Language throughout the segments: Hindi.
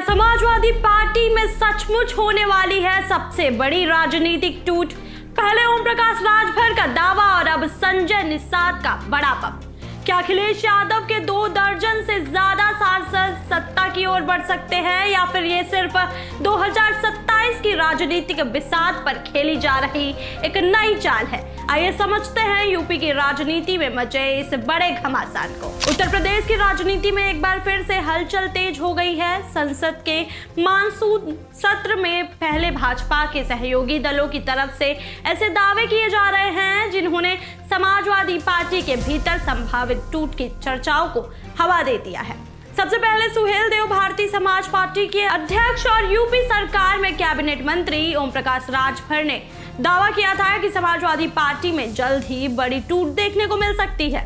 समाजवादी पार्टी में सचमुच होने वाली है सबसे बड़ी राजनीतिक टूट। पहले ओम प्रकाश राजभर का दावा और अब संजय निषाद का बड़ा पप। क्या अखिलेश यादव के 2 दर्जन से ज्यादा सांसद सत्ता की ओर बढ़ सकते हैं या फिर ये सिर्फ 2027 की राजनीतिक बिसात पर खेली जा रही एक नई चाल है? आइए समझते हैं यूपी की राजनीति में मचे इस बड़े घमासान को। उत्तर प्रदेश की राजनीति में एक बार फिर से हलचल तेज हो गई है। संसद के मानसून सत्र में पहले भाजपा के सहयोगी दलों की तरफ से ऐसे दावे किए जा रहे हैं जिन्होंने समाजवादी पार्टी के भीतर संभावित टूट की चर्चाओं को हवा दे दिया है। सबसे पहले सुहेलदेव भारतीय समाज पार्टी के अध्यक्ष और यूपी सरकार में कैबिनेट मंत्री ओम प्रकाश राजभर ने दावा किया था कि समाजवादी पार्टी में जल्द ही बड़ी टूट देखने को मिल सकती है।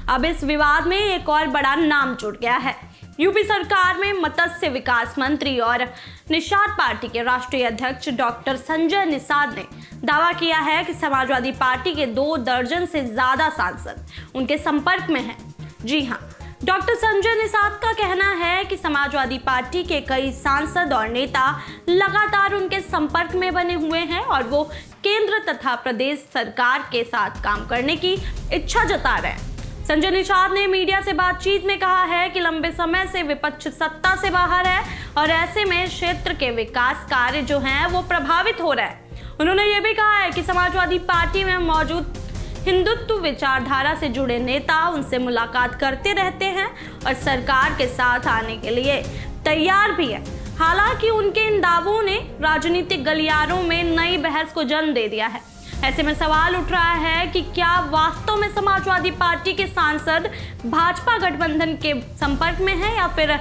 अब इस विवाद में एक और बड़ा नाम जुड़ गया है। यूपी सरकार में मत्स्य विकास मंत्री और निषाद पार्टी के राष्ट्रीय अध्यक्ष डॉक्टर संजय निषाद ने दावा किया है कि समाजवादी पार्टी के 2 दर्जन से ज्यादा सांसद उनके संपर्क में हैं। जी हाँ, डॉक्टर संजय निषाद का कहना है कि समाजवादी पार्टी के कई सांसद और नेता लगातार उनके संपर्क में बने हुए हैं और वो केंद्र तथा प्रदेश सरकार के साथ काम करने की इच्छा जता रहे हैं। संजय निषाद ने मीडिया से बातचीत में कहा है कि लंबे समय से विपक्ष सत्ता से बाहर है और ऐसे में क्षेत्र के विकास कार्य जो हैं वो प्रभावित हो रहे हैं। उन्होंने ये भी कहा है कि समाजवादी पार्टी में मौजूद हिंदुत्व विचारधारा से जुड़े नेता उनसे मुलाकात करते रहते हैं और सरकार के साथ आने के लिए तैयार भी है। हालांकि उनके इन दावों ने राजनीतिक गलियारों में नई बहस को जन्म दे दिया है। ऐसे में सवाल उठ रहा है कि क्या वास्तव में समाजवादी पार्टी के सांसद भाजपा गठबंधन के संपर्क में हैं या फिर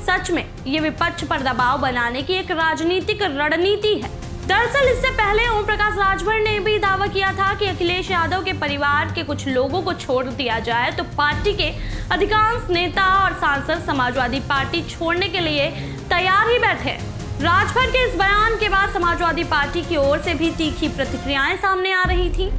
सच में ये विपक्ष पर दबाव बनाने की एक राजनीतिक रणनीति है। दरअसल इससे पहले ओम प्रकाश राजभर ने भी दावा किया था कि अखिलेश यादव के परिवार के कुछ लोगों को छोड़ दिया जाए तो पार्टी के अधिकांश नेता और सांसद समाजवादी पार्टी छोड़ने के लिए तैयार ही बैठे हैं। राजभर के इस बयान के बाद समाजवादी पार्टी की ओर से भी तीखी प्रतिक्रियाएं सामने आ रही थी।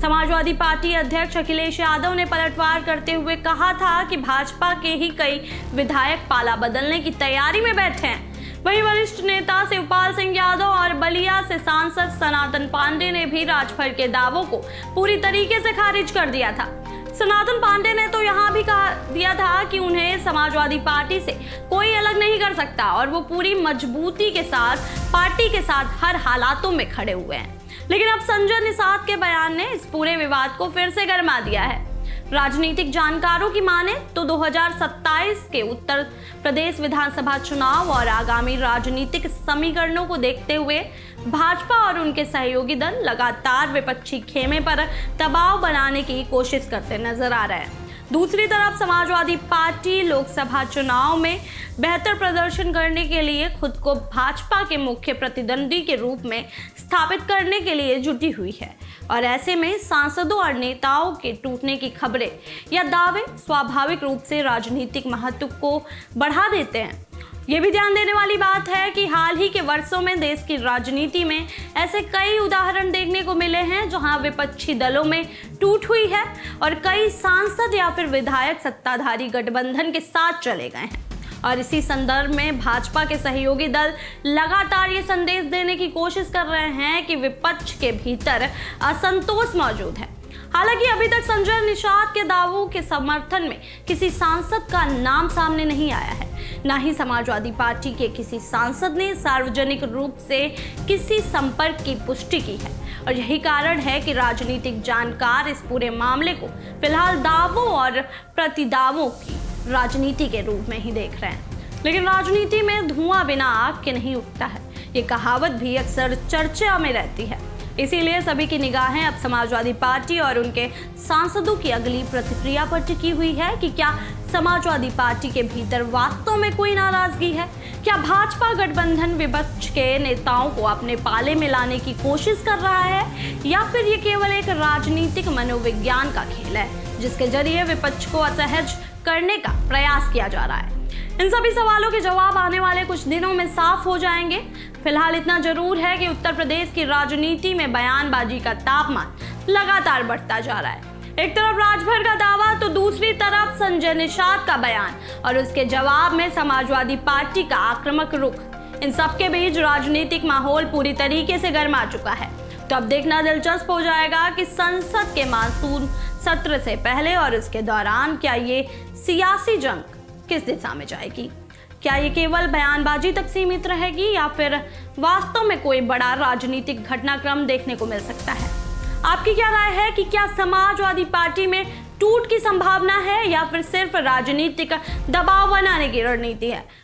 समाजवादी पार्टी अध्यक्ष अखिलेश यादव ने पलटवार करते हुए कहा था कि भाजपा के ही कई विधायक पाला बदलने की तैयारी में बैठे हैं। वहीं वरिष्ठ नेता शिवपाल सिंह यादव और बलिया से सांसद सनातन पांडे ने भी राजभर के दावों को पूरी तरीके से खारिज कर दिया था। सनातन पांडे ने तो यहाँ भी कहा दिया था कि उन्हें समाजवादी पार्टी से कोई अलग नहीं कर सकता और वो पूरी मजबूती के साथ पार्टी के साथ हर हालातों में खड़े हुए हैं। लेकिन अब संजय निषाद के बयान ने इस पूरे विवाद को फिर से गरमा दिया है। राजनीतिक जानकारों की माने तो 2027 के उत्तर प्रदेश विधानसभा चुनाव और आगामी राजनीतिक समीकरणों को देखते हुए भाजपा और उनके सहयोगी दल लगातार विपक्षी खेमे पर दबाव बनाने की कोशिश करते नजर आ रहे हैं। दूसरी तरफ समाजवादी पार्टी लोकसभा चुनाव में बेहतर प्रदर्शन करने के लिए खुद को भाजपा के मुख्य प्रतिद्वंदी के रूप में स्थापित करने के लिए जुटी हुई है और ऐसे में सांसदों और नेताओं के टूटने की खबरें या दावे स्वाभाविक रूप से राजनीतिक महत्व को बढ़ा देते हैं। ये भी ध्यान देने वाली बात है कि हाल ही के वर्षों में देश की राजनीति में ऐसे कई उदाहरण देखने को मिले हैं जहां विपक्षी दलों में टूट हुई है और कई सांसद या फिर विधायक सत्ताधारी गठबंधन के साथ चले गए हैं। और इसी संदर्भ में भाजपा के सहयोगी दल लगातार ये संदेश देने की कोशिश कर रहे हैं कि विपक्ष के भीतर असंतोष मौजूद है। हालांकि अभी तक संजय निषाद के दावों के समर्थन में किसी सांसद का नाम सामने नहीं आया है, न ही समाजवादी पार्टी के किसी सांसद ने सार्वजनिक रूप से किसी संपर्क की पुष्टि की है और यही कारण है कि राजनीतिक जानकार इस पूरे मामले को फिलहाल दावों और प्रतिदावों की राजनीति के रूप में ही देख रहे हैं। लेकिन राजनीति में धुआं बिना आग के नहीं उठता है, ये कहावत भी अक्सर चर्चा में रहती है। इसीलिए सभी की निगाहें अब समाजवादी पार्टी और उनके सांसदों की अगली प्रतिक्रिया पर टिकी हुई है कि क्या समाजवादी पार्टी के भीतर वास्तव में कोई नाराजगी है? क्या भाजपा गठबंधन विपक्ष के नेताओं को अपने पाले में लाने की कोशिश कर रहा है या फिर ये केवल एक राजनीतिक मनोविज्ञान का खेल है जिसके जरिए विपक्ष को असहज करने का प्रयास किया जा रहा है? इन सभी सवालों के जवाब आने वाले कुछ दिनों में साफ हो जाएंगे। फिलहाल इतना जरूर है कि उत्तर प्रदेश की राजनीति में बयानबाजी का तापमान लगातार बढ़ता जा रहा है। एक तरफ राजभर का दावा तो दूसरी तरफ संजय निषाद का बयान और उसके जवाब में समाजवादी पार्टी का आक्रामक रुख। इन सबके बीच राजनीतिक माहौल पूरी तरीके से गर्मा चुका है। तो अब देखना दिलचस्प हो जाएगा कि संसद के मानसून सत्र से पहले और इसके दौरान क्या ये सियासी जंग किस दिशा में जाएगी। क्या ये केवल बयानबाजी तक सीमित रहेगी या फिर वास्तव में कोई बड़ा राजनीतिक घटनाक्रम देखने को मिल सकता है। आपकी क्या राय है कि क्या समाजवादी पार्टी में टूट की संभावना है या फिर सिर्फ राजनीतिक दबाव बनाने की रणनीति है।